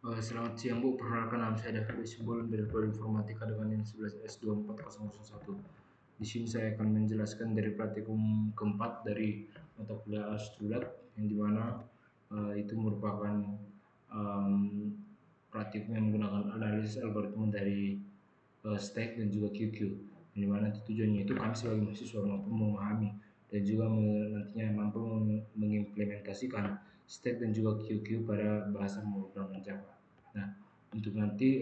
Selamat siang Bu, perkenalkan nama saya David Simbolon dari Prodi Informatika dengan NIM 11S24001. Di sini saya akan menjelaskan dari praktikum keempat dari mata kuliah Astulat, yang dimana itu merupakan um, praktikum yang menggunakan analisis algoritma dari stack dan juga QQ, yang dimana tujuannya itu kami sebagai mahasiswa mampu memahami dan juga nantinya mampu mengimplementasikan stack dan juga QQ pada bahasa pemrograman Java. Nah, untuk nanti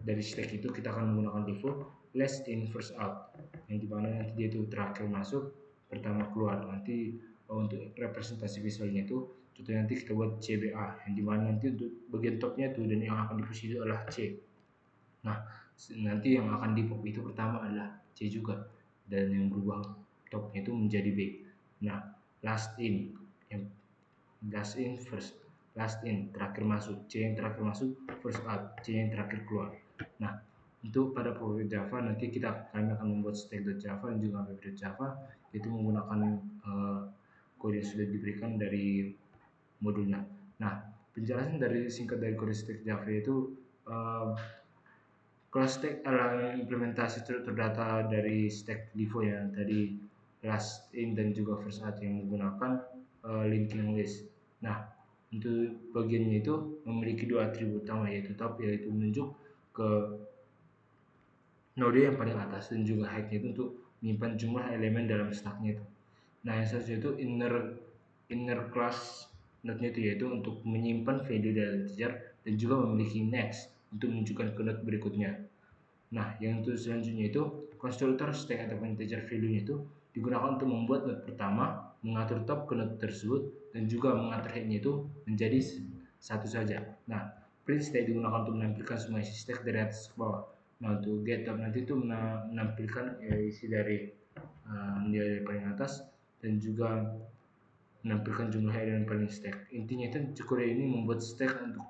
dari stack itu kita akan menggunakan default last in first out, yang dimana nanti dia itu terakhir masuk pertama keluar. Nanti untuk representasi visualnya itu contohnya nanti kita buat CBA, yang dimana nanti untuk bagian topnya itu dan yang akan dipush itu adalah C. Nah, nanti yang akan di pop itu pertama adalah C juga, dan yang berubah topnya itu menjadi B. Nah, last in, yang last in first, last in terakhir masuk, C yang terakhir masuk, first out, C yang terakhir keluar. Nah, untuk pada proyek Java nanti kami akan membuat stack.java dan juga app.java, itu menggunakan kode yang sudah diberikan dari modulnya. Nah, penjelasan dari singkat dari kode stack Java itu kalau stack adalah implementasi terdata dari stack Livo yang tadi last in dan juga first out yang menggunakan linking list. Nah, untuk bagiannya itu memiliki dua atribut utama, yaitu top, yaitu menunjuk ke node yang paling atas, dan juga height itu untuk menyimpan jumlah elemen dalam stacknya itu. Nah, yang selanjutnya itu inner class node-nya itu yaitu untuk menyimpan value dari integer dan juga memiliki next untuk menunjukkan ke node berikutnya. Nah, yang untuk selanjutnya itu konstruktor stack atau integer value-nya itu digunakan untuk membuat node pertama, mengatur top ke node tersebut, dan juga mengatur head-nya itu menjadi satu saja. Nah, print stack digunakan untuk menampilkan semua isi stack dari atas ke bawah. Nah, untuk get top nanti itu menampilkan isi dari nilai paling atas dan juga menampilkan jumlah elemen paling stack. Intinya itu Cukure ini membuat stack untuk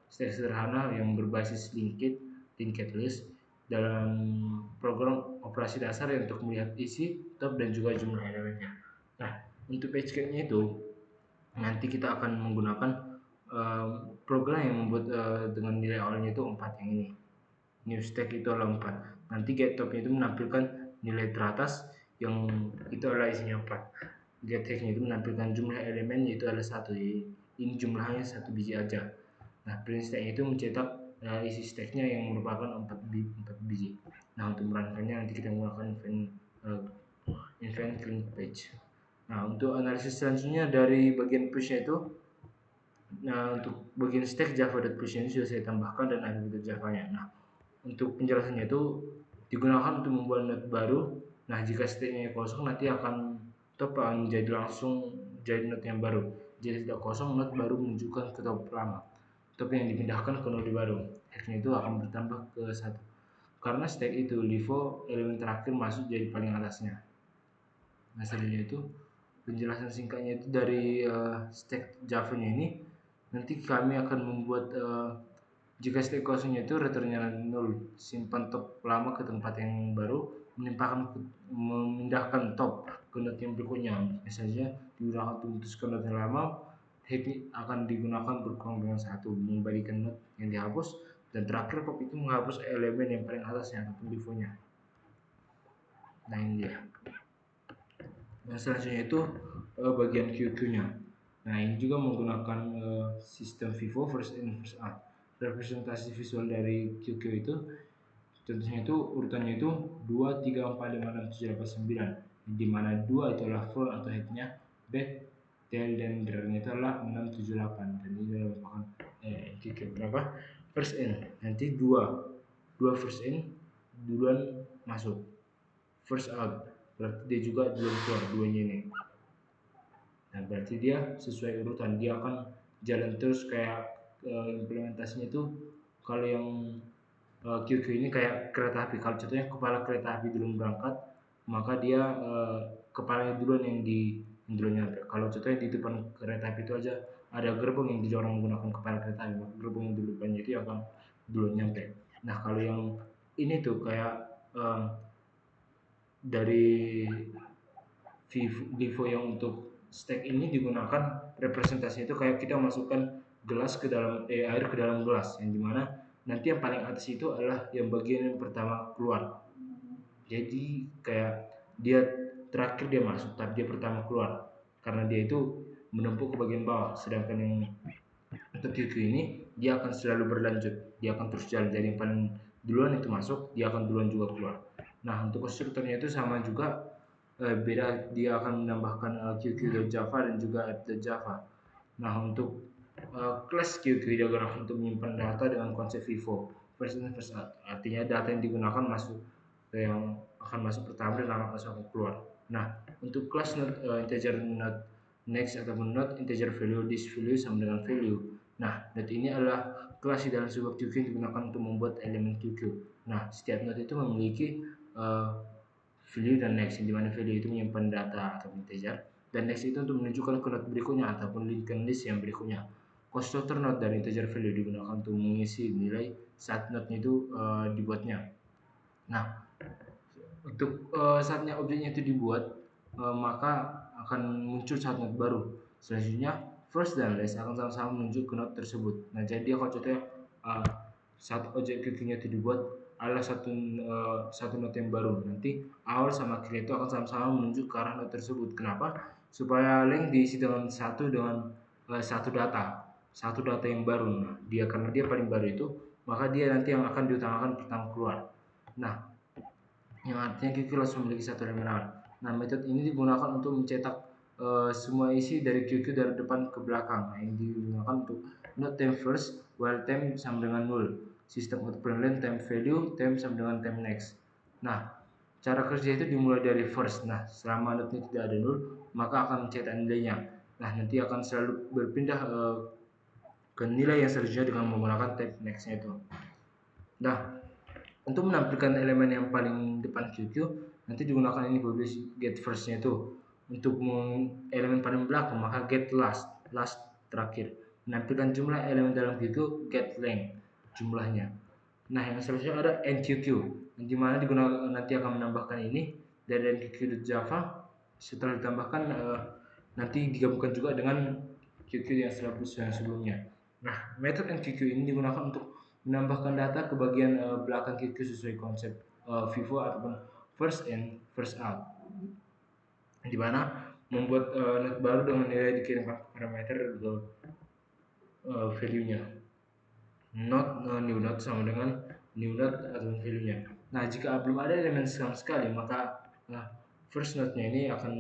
stack sederhana yang berbasis linked list dalam program operasi dasar untuk melihat isi, top, dan juga jumlah elemennya. Nah, untuk page nya itu nanti kita akan menggunakan program yang membuat dengan nilai awalnya itu 4 yang ini. New stack itu adalah 4. Nanti get top-nya itu menampilkan nilai teratas yang itu adalah isinya 4. Get hack-nya itu menampilkan jumlah elemen yaitu adalah 1. Ini jumlahnya 1 biji aja. Nah, print stack itu mencetak isi stacknya yang merupakan 4 biji. Nah, untuk merangkainya nanti kita menggunakan event clean page. Nah, untuk analisis selanjutnya dari bagian push-nya itu, nah untuk bagian stack java.push ini sudah saya tambahkan dan ada Java-nya. Nah, untuk penjelasannya itu digunakan untuk membuat node baru. Nah, jika state-nya kosong nanti akan top menjadi langsung jadi node yang baru. Jika tidak kosong, node baru menunjukkan ke top lama. Top yang dipindahkan ke node baru, hash-nya itu akan bertambah ke 1. Karena stack itu Livo elemen terakhir masuk jadi paling atasnya. Nah, selanjutnya itu penjelasan singkatnya itu dari stack Java-nya ini. Nanti kami akan membuat jika stack kosongnya itu returnnya 0, simpan top lama ke tempat yang baru, memindahkan top ke node yang berikutnya. Misalnya digunakan untuk memutuskan node yang lama, hack akan digunakan berkurang dengan 1, mengembalikan node yang dihapus, dan terakhir pop itu menghapus elemen yang paling atasnya ataupun default-nya. Nah, ini dia. Nah, selanjutnya itu bagian QQ-nya. Nah, ini juga menggunakan sistem Vivo first in first out. Representasi visual dari QQ itu contohnya itu urutannya itu 2, 3, 4, 5, 6, 7, 8, 9, di mana 2 itu adalah front atau head-nya, back, tail, dan rear-nya itu adalah 6, 7, 8. Dan ini merupakan QQ berapa? First in. Nanti 2 first in duluan masuk. First out berarti dia juga duluan keluar, duanya ini. Nah, berarti dia sesuai urutan, dia akan jalan terus kayak implementasinya itu. Kalau yang QQ ini kayak kereta api. Kalau contohnya kepala kereta api duluan berangkat, maka dia kepalanya duluan yang duluan nyampe. Kalau contohnya di depan kereta api itu aja ada gerbong yang didorong menggunakan kepala kereta api, maka gerbong yang di depannya itu akan duluan nyampe. Nah, kalau yang ini tuh kayak dari Vivo yang untuk stack ini digunakan representasi itu kayak kita masukkan gelas ke dalam air ke dalam gelas, yang dimana nanti yang paling atas itu adalah yang bagian yang pertama keluar. Jadi kayak dia terakhir dia masuk, tapi dia pertama keluar karena dia itu menumpuk ke bagian bawah. Sedangkan yang untuk QQ ini dia akan selalu berlanjut, dia akan terus jalan. Jadi yang paling duluan itu masuk, dia akan duluan juga keluar. Nah, untuk konstruktornya itu sama juga, beda, dia akan menambahkan QQ.java dan juga app.java. Nah, untuk kelas QQ diagram untuk menyimpan data dengan konsep FIFO, first in first out. Artinya data yang digunakan masuk yang akan masuk pertama dan akan masuk keluar. Nah, untuk kelas not integer not next ataupun not integer value, this value sama dengan value. Nah, not ini adalah kelas di dalam sebuah QQ yang digunakan untuk membuat elemen QQ. Nah, setiap not itu memiliki value dan next, di mana value itu menyimpan data atau integer, dan next itu untuk menunjukkan ke not berikutnya ataupun linked list yang berikutnya. Constructor not dan integer value digunakan untuk mengisi nilai saat notnya itu dibuatnya. Nah, untuk saatnya objeknya itu dibuat, maka akan muncul saat not baru. Selanjutnya, first dan last akan sama-sama menunjuk ke not tersebut. Nah, jadi kalau contohnya uh, saat objek QQ-nya itu dibuat adalah satu not yang baru. Nanti awal sama akhir itu akan sama-sama menunjuk ke arah not tersebut. Kenapa? Supaya link diisi dengan satu data yang baru. Nah, dia karena dia paling baru itu, maka dia nanti yang akan diutamakan pertama keluar. Nah, yang artinya QQ langsung memiliki satu elemen awal. Nah, metode ini digunakan untuk mencetak semua isi dari QQ dari depan ke belakang. Nah, ini digunakan untuk not time first, while time sama dengan 0. Sistem output time value, time sama dengan time next. Nah, cara kerja itu dimulai dari first. Nah, selama notnya tidak ada 0, maka akan mencetak nilainya. Nah, nanti akan selalu berpindah ke nilai yang selanjutnya dengan menggunakan time next-nya itu. Nah, untuk menampilkan elemen yang paling depan QQ, nanti digunakan ini publish get first-nya itu. Untuk elemen paling belakang, maka get last terakhir. Menampilkan jumlah elemen dalam QQ, get length jumlahnya. Nah, yang selanjutnya ada NQQ, yang dimana digunakan nanti akan menambahkan ini dari NQQ.java. Setelah ditambahkan, nanti digabungkan juga dengan QQ yang sebelumnya. Nah, metode NQQ ini digunakan untuk menambahkan data ke bagian belakang QQ sesuai konsep FIFO ataupun first in first out, di mana membuat not baru dengan nilai dikirimkan parameter value-nya. Not new not sama dengan new not atau value-nya. Nah, jika belum ada elemen sama sekali, maka first node-nya ini akan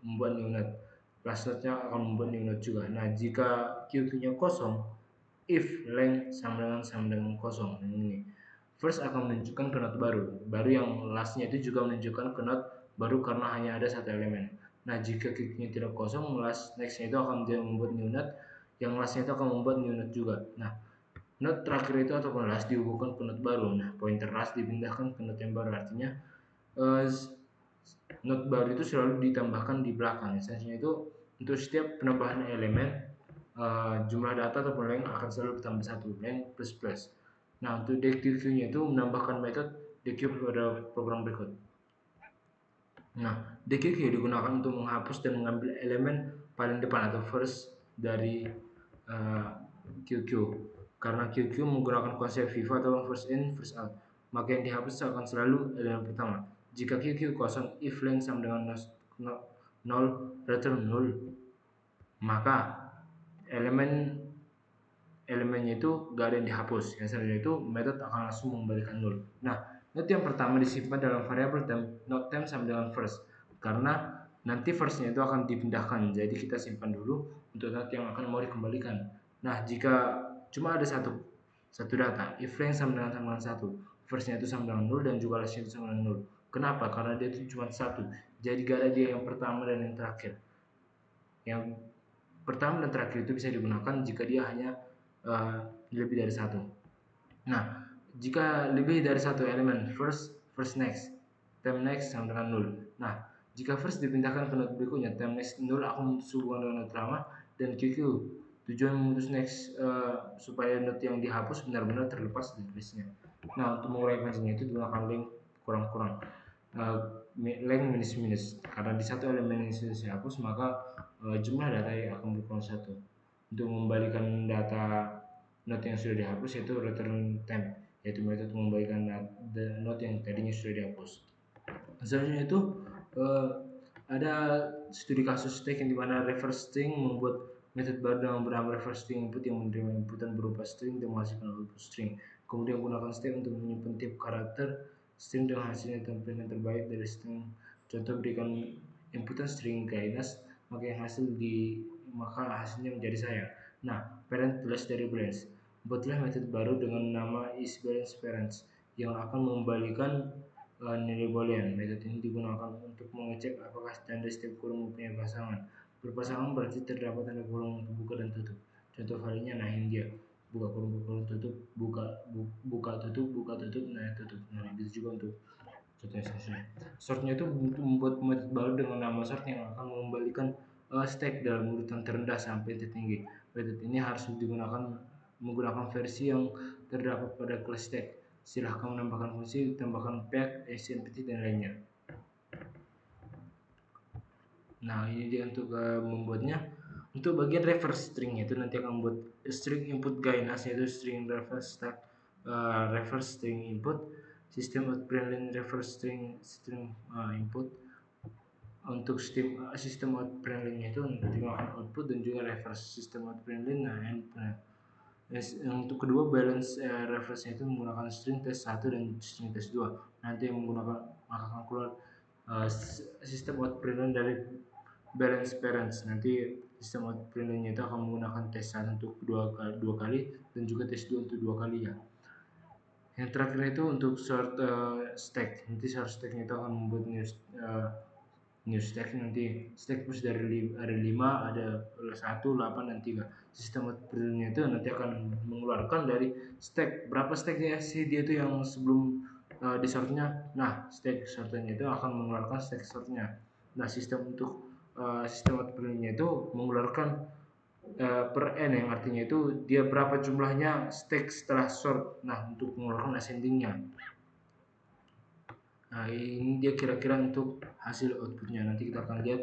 membuat new not, last node-nya akan membuat new not juga. Nah, jika QQ-nya kosong, if length sama dengan kosong, ini first akan menunjukkan ke not baru yang lastnya itu juga menunjukkan ke not baru karena hanya ada satu elemen. Nah, jika QQ-nya tidak kosong, next-nya itu akan membuat new not, yang lastnya itu akan membuat new not juga. Nah, not terakhir itu ataupun last dihubungkan ke not baru. Nah, pointer last dipindahkan ke not yang baru. Artinya not baru itu selalu ditambahkan di belakang. Misalnya itu untuk setiap penambahan elemen, jumlah data ataupun length akan selalu bertambah satu, length plus plus. Nah, untuk deqq-nya itu menambahkan metode deq pada program berikut. Nah, deqq digunakan untuk menghapus dan mengambil elemen paling depan atau first dari QQ. Karena QQ menggunakan konsep FIFO atau first in first out, maka yang dihapus akan selalu elemen pertama. Jika QQ kosong, if length sama dengan 0, return 0, maka elemennya itu gak ada yang dihapus. Yang selanjutnya itu metode akan langsung memberikan 0. Nah, not yang pertama disimpan dalam variabel temp, not temp sama dengan first, karena nanti firstnya itu akan dipindahkan. Jadi kita simpan dulu untuk not yang akan mau dikembalikan. Nah, jika cuma ada satu data, if length sama dengan 1, firstnya itu sama dengan 0 dan juga lastnya itu sama dengan 0. Kenapa? Karena dia itu cuma satu. Jadi gak ada dia yang pertama dan yang terakhir. Yang pertama dan terakhir itu bisa digunakan jika dia hanya lebih dari satu. Nah, jika lebih dari satu elemen, first next, time next sama dengan 0. Nah, jika first dipindahkan ke node berikutnya, time next 0 akan memutus hubungan dengan node pertama, dan QQ tujuan memutus next supaya node yang dihapus benar-benar terlepas dari listnya. Nah, untuk mengurai panjangnya itu digunakan link kurang-kurang, length minus karena di satu elemen yang dihapus maka jumlah data yang akan berkurang satu. untuk mengembalikan data note yang sudah dihapus yaitu return temp, yaitu metode mengembalikan note yang tadinya sudah dihapus. Selanjutnya itu eh, ada studi kasus string yang dimana reverse string membuat metode baru dengan bernama reverse string input yang menerima inputan berupa string dan menghasilkan output string. Kemudian gunakan string untuk menyimpan tipe karakter string dengan hasilnya tampilan terbaik dari string. Contoh, berikan inputan string guidance, maka hasilnya menjadi saya. Nah, parent plus dari branch. Buatlah metode baru dengan nama isBalance parents yang akan mengembalikan nilai boolean. Metode ini digunakan untuk mengecek apakah tanda setiap kurung mempunyai pasangan. Berpasangan berarti terdapat tanda kurung untuk buka dan tutup. Contoh halnya nah ini dia. Buka kurung tutup, buka tutup, nah tutup. Nah itu juga untuk contohnya seterusnya. Sortnya itu membuat metode baru dengan nama sort yang akan mengembalikan stack dalam urutan terendah sampai tertinggi. Metode ini harus menggunakan versi yang terdapat pada kelas stack. Silahkan menambahkan fungsi, tambahkan pack, SNPT, dan lainnya. Nah, ini dia untuk membuatnya. Untuk bagian reverse string itu nanti akan membuat string input guidance, yaitu string reverse stack, reverse string input, sistem outprint reverse string input. Untuk sistem outprint itu menggunakan output dan juga reverse sistem outprint. Nah, untuk kedua balance reverse itu menggunakan string test 1 dan string test 2. Nanti yang menggunakan maka akan keluar sistem outprint dari balance parents. Nanti sistem outprint itu akan menggunakan test 1 untuk dua kali dan juga test 2 untuk 2 kali ya. Yang terakhir itu untuk sort stack. Nanti sort stack itu akan membuat new stack. Nanti stack plus dari ada 5, ada 1, 8, dan 3. Sistem outputnya itu nanti akan mengeluarkan dari stack berapa stacknya sih dia itu yang sebelum di sortnya. Nah, stack sortnya itu akan mengeluarkan stack sortnya. Nah, sistem outputnya itu mengeluarkan per n, yang artinya itu dia berapa jumlahnya stack setelah sort. Nah, untuk mengeluarkan ascendingnya. Nah, ini dia kira-kira untuk hasil outputnya. Nanti kita akan lihat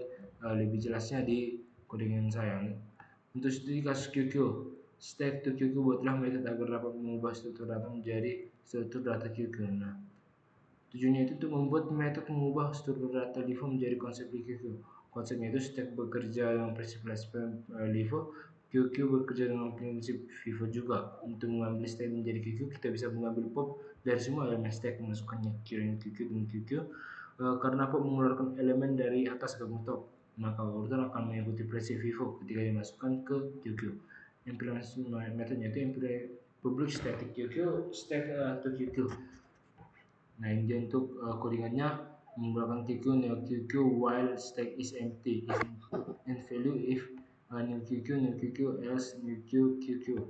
lebih jelasnya di codingan saya. Untuk studi kasus QQ, stack to QQ buatlah metode agar dapat mengubah struktur data menjadi struktur data QQ. Nah, tujuannya itu untuk membuat metode mengubah struktur data LIFO menjadi konsep di QQ. Konsepnya itu stack bekerja dengan prinsip LIFO, QQ bekerja dengan prinsip FIFO juga. Untuk mengambil stack menjadi QQ, kita bisa mengambil pop dari semua elemen stack, memasukkannya QQ dan QQ. Karena pop mengeluarkan elemen dari atas ke top, maka urutan akan mengikuti prinsip FIFO ketika dimasukkan ke QQ. Implementasi metodenya itu public static QQ, stack to QQ. Nah, ini dia untuk codingannya menggunakan QQ nil QQ while stack is empty, if and value if nil QQ else nil QQ.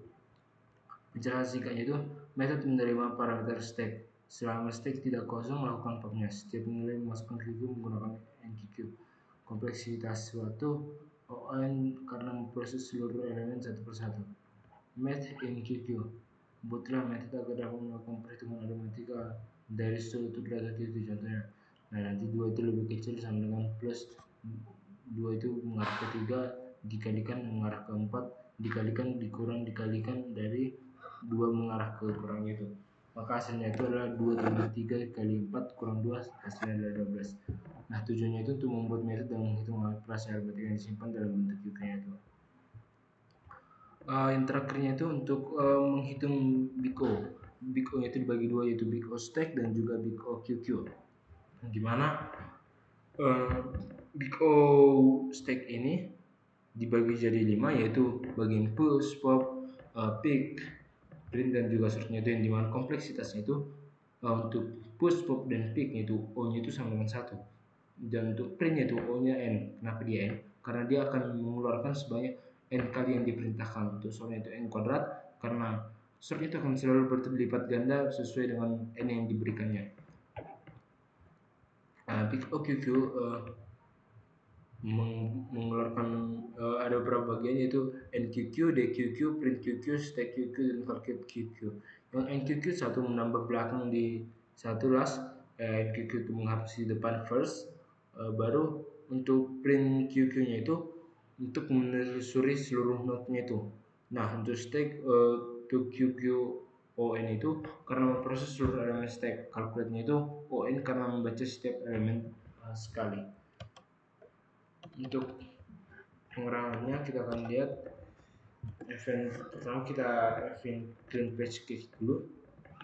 Penjelasan singkatnya itu metode menerima parameter stack. Selama stack tidak kosong, lakukan popnya. Setiap nilai memasukkan QQ menggunakan NQQ. Kompleksitas suatu ON karena memproses seluruh elemen satu persatu. Math in QQ. Buatlah metode agar dapat melakukan perhitungan aritmatika dari struktur data itu, contohnya. Nah, nanti 2 itu lebih kecil sama dengan plus 2 itu mengarah ke 3, dikalikan mengarah ke 4, dikalikan dikurang dikalikan dari 2 mengarah ke kurang itu. Maka hasilnya itu adalah 2 tambah 3 kali 4 kurang 2, hasilnya adalah 12. Nah, tujuannya itu untuk membuat metode dan menghitung operasi aritmatika yang disimpan dalam bentuk QQ-nya itu. Yang terakhirnya itu untuk menghitung Big O. Big O itu dibagi dua, yaitu Big O stack dan juga Big O QQ. Dimana Big O stack ini dibagi jadi 5, yaitu bagian push, pop, pick, print, dan juga sortnya itu, yang dimana kompleksitasnya itu untuk push, pop, dan pick itu O-nya itu sama dengan 1, dan untuk printnya itu O-nya N. Kenapa dia N? Karena dia akan mengeluarkan sebanyak N kali yang diperintahkan. Untuk sortnya itu N kuadrat, karena sort itu akan selalu berlipat ganda sesuai dengan N yang diberikannya. Big O QQ mengeluarkan ada beberapa bagian, yaitu NQQ, DQQ, print QQ, stack QQ, dan calculate QQ. Yang NQQ satu menambah belakang di satu las, NQQ itu menghapus di depan first, baru untuk print QQ-nya itu untuk menelusuri seluruh node-nya itu. Nah, untuk stack to QQON itu karena memproses seluruh elemen stack, calculate-nya itu ON karena membaca setiap elemen sekali. Untuk pengerangannya kita akan lihat event pertama, kita event clean page cake dulu.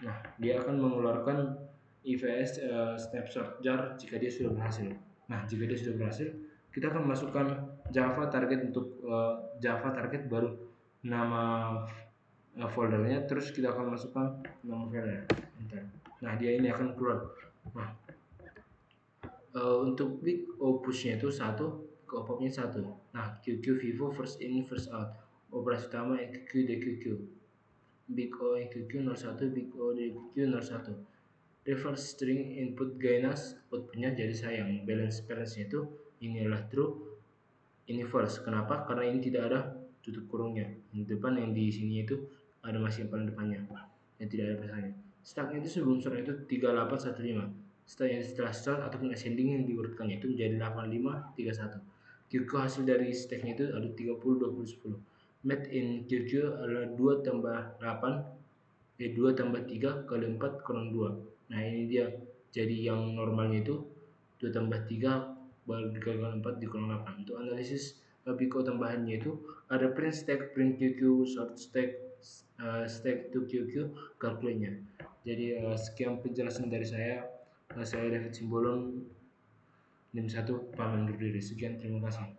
Nah, dia akan mengeluarkan IVS snapshot jar jika dia sudah berhasil. Nah, jika dia sudah berhasil, kita akan masukkan Java target untuk Java target baru nama foldernya, terus kita akan masukkan nama filenya. Nah, dia ini akan keluar. Nah, untuk big O pushnya itu 1, ke pop-nya 1. Nah, QQ Vivo first in first out. Operasi utama EQQ DQQ. Big O EQQ 01, Big O DQQ 01. Reverse string input ganas, outputnya jadi sayang. Balance itu ini adalah true, ini false. Kenapa? Karena ini tidak ada tutup kurungnya. Di depan yang di sini itu ada masih yang paling depannya, yang tidak ada pesannya. Stacknya itu sebelum start itu 3815. Setelah start ataupun ascending yang diurutkannya itu menjadi 8531. QQ hasil dari stacknya itu ada 30 20 10. Made in QQ adalah 2 tambah 8, 2 tambah 3 kali 4 kurang 2. Nah, ini dia. Jadi yang normalnya itu 2 tambah 3 dikali 4 dikurang 8. Untuk analisis Biko tambahannya itu ada print stack, print QQ, short stack, stack to QQ, calculate-nya. Jadi sekian penjelasan dari saya. Saya David Simbolon, NIM 1, pamit undur diri. Sekian, terima kasih.